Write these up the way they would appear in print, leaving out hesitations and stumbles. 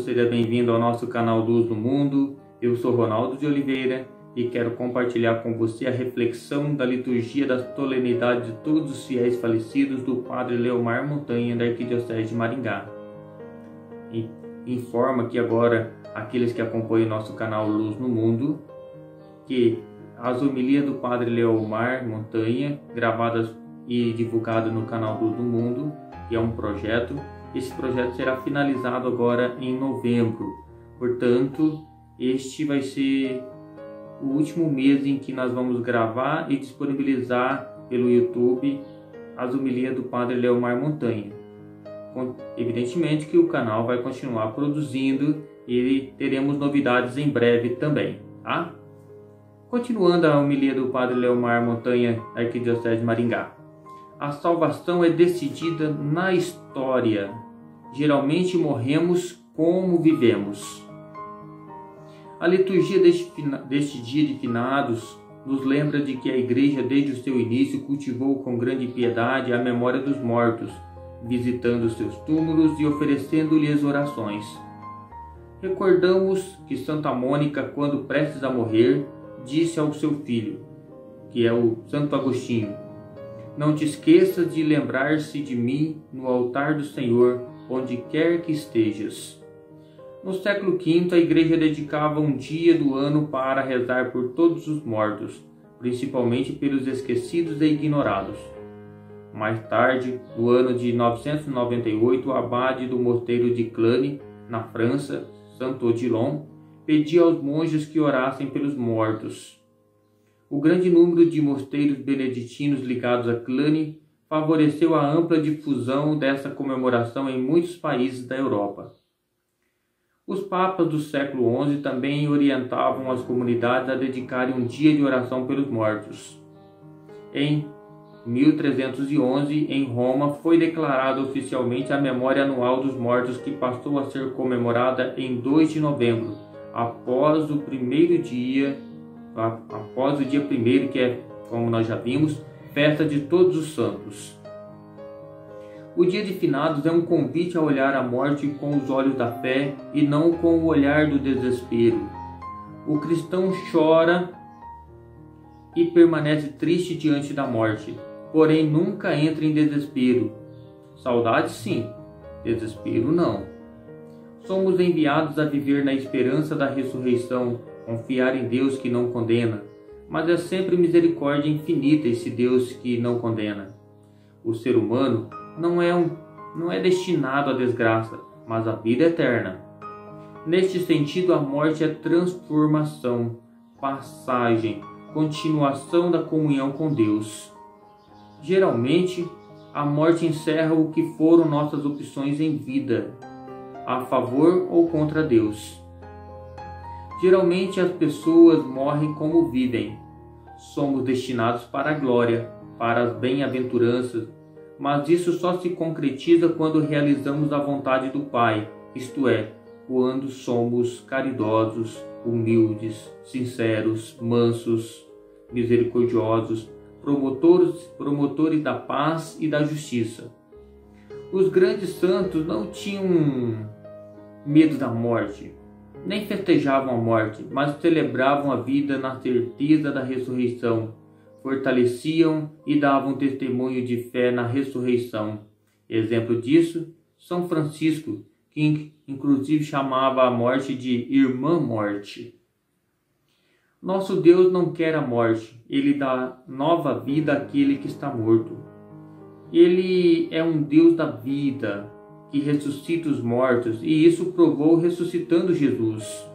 seja bem-vindo ao nosso canal Luz no Mundo. Eu sou Ronaldo de Oliveira e quero compartilhar com você a reflexão da liturgia da solenidade de todos os fiéis falecidos do Padre Leomar Montanha da Arquidiocese de Maringá. E informa que agora aqueles que acompanham o nosso canal Luz no Mundo que as homilias do Padre Leomar Montanha, gravadas e divulgadas no canal Luz no Mundo, que é um projeto. Esse projeto será finalizado agora em novembro. Portanto, este vai ser o último mês em que nós vamos gravar e disponibilizar pelo YouTube as homilias do Padre Leomar Montanha. Evidentemente que o canal vai continuar produzindo e teremos novidades em breve também, tá? Continuando a homilia do Padre Leomar Montanha, Arquidiocese de Maringá. A salvação é decidida na história. Geralmente morremos como vivemos. A liturgia deste dia de finados nos lembra de que a Igreja desde o seu início cultivou com grande piedade a memória dos mortos, visitando seus túmulos e oferecendo-lhes orações. Recordamos que Santa Mônica, quando prestes a morrer, disse ao seu filho, que é o Santo Agostinho: "Não te esqueças de lembrar-se de mim no altar do Senhor, onde quer que estejas." No século V, a Igreja dedicava um dia do ano para rezar por todos os mortos, principalmente pelos esquecidos e ignorados. Mais tarde, no ano de 998, o abade do mosteiro de Cluny, na França, Santo Odilon, pedia aos monges que orassem pelos mortos. O grande número de mosteiros beneditinos ligados a Cluny favoreceu a ampla difusão dessa comemoração em muitos países da Europa. Os papas do século XI também orientavam as comunidades a dedicarem um dia de oração pelos mortos. Em 1311, em Roma, foi declarada oficialmente a memória anual dos mortos, que passou a ser comemorada em 2 de novembro, após o dia 1º, que é, como nós já vimos, festa de Todos os Santos. O dia de finados é um convite a olhar a morte com os olhos da fé e não com o olhar do desespero. O cristão chora e permanece triste diante da morte, porém nunca entra em desespero. Saudade sim, desespero não. Somos enviados a viver na esperança da ressurreição, confiar em Deus que não condena, mas é sempre misericórdia infinita esse Deus que não condena. O ser humano não é destinado à desgraça, mas à vida eterna. Neste sentido, a morte é transformação, passagem, continuação da comunhão com Deus. Geralmente, a morte encerra o que foram nossas opções em vida, a favor ou contra Deus. Geralmente as pessoas morrem como vivem. Somos destinados para a glória, para as bem-aventuranças, mas isso só se concretiza quando realizamos a vontade do Pai, isto é, quando somos caridosos, humildes, sinceros, mansos, misericordiosos, promotores da paz e da justiça. Os grandes santos não tinham medo da morte, nem festejavam a morte, mas celebravam a vida na certeza da ressurreição, fortaleciam e davam testemunho de fé na ressurreição. Exemplo disso, São Francisco, que inclusive chamava a morte de Irmã Morte. Nosso Deus não quer a morte, Ele dá nova vida àquele que está morto. Ele é um Deus da vida, que ressuscita os mortos, e isso provou ressuscitando Jesus.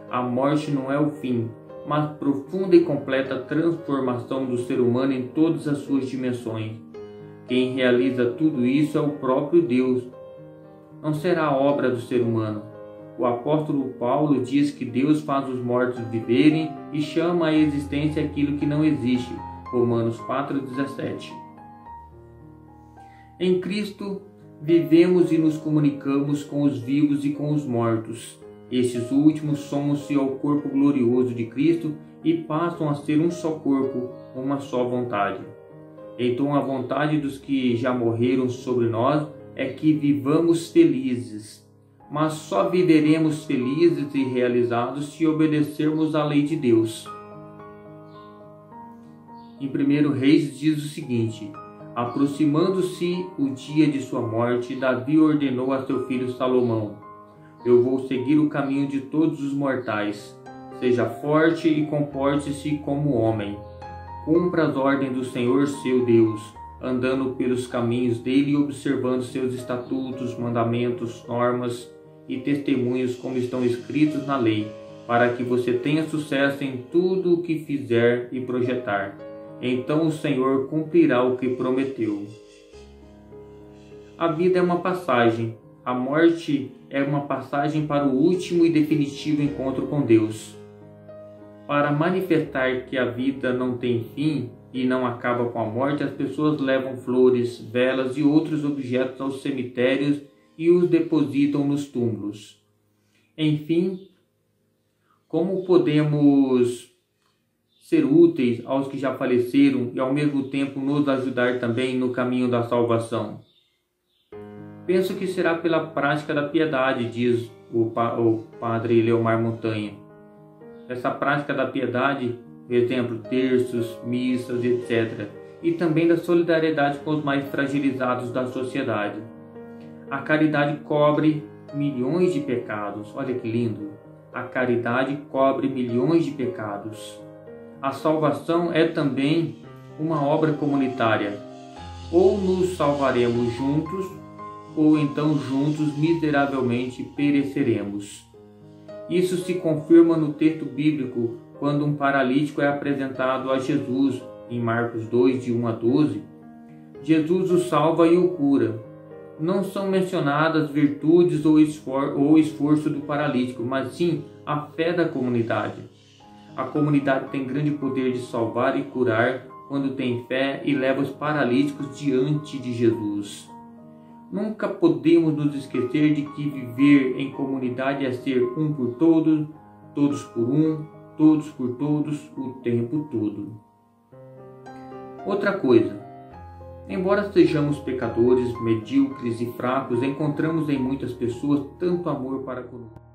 A morte não é o fim, mas profunda e completa transformação do ser humano em todas as suas dimensões. Quem realiza tudo isso é o próprio Deus. Não será obra do ser humano. O apóstolo Paulo diz que Deus faz os mortos viverem e chama à existência aquilo que não existe. Romanos 4,17. Em Cristo, vivemos e nos comunicamos com os vivos e com os mortos. Estes últimos somam-se ao corpo glorioso de Cristo e passam a ser um só corpo, uma só vontade. Então a vontade dos que já morreram sobre nós é que vivamos felizes, mas só viveremos felizes e realizados se obedecermos à lei de Deus. Em 1 Reis diz o seguinte: aproximando-se o dia de sua morte, Davi ordenou a seu filho Salomão: eu vou seguir o caminho de todos os mortais. Seja forte e comporte-se como homem. Cumpra as ordens do Senhor seu Deus, andando pelos caminhos dele e observando seus estatutos, mandamentos, normas e testemunhos como estão escritos na lei, para que você tenha sucesso em tudo o que fizer e projetar. Então o Senhor cumprirá o que prometeu. A vida é uma passagem. A morte é uma passagem para o último e definitivo encontro com Deus. Para manifestar que a vida não tem fim e não acaba com a morte, as pessoas levam flores, velas e outros objetos aos cemitérios e os depositam nos túmulos. Enfim, como podemos ser úteis aos que já faleceram e ao mesmo tempo nos ajudar também no caminho da salvação? Penso que será pela prática da piedade, diz o padre Leomar Montanha. Essa prática da piedade, por exemplo, terços, missas, etc. E também da solidariedade com os mais fragilizados da sociedade. A caridade cobre milhões de pecados. Olha que lindo! A caridade cobre milhões de pecados. A salvação é também uma obra comunitária. Ou nos salvaremos juntos, ou então juntos miseravelmente pereceremos. Isso se confirma no texto bíblico quando um paralítico é apresentado a Jesus, em Marcos 2, de 1 a 12. Jesus o salva e o cura. Não são mencionadas virtudes ou esforço do paralítico, mas sim a fé da comunidade. A comunidade tem grande poder de salvar e curar quando tem fé e leva os paralíticos diante de Jesus. Nunca podemos nos esquecer de que viver em comunidade é ser um por todos, todos por um, todos por todos, o tempo todo. Outra coisa, embora sejamos pecadores, medíocres e fracos, encontramos em muitas pessoas tanto amor para conosco.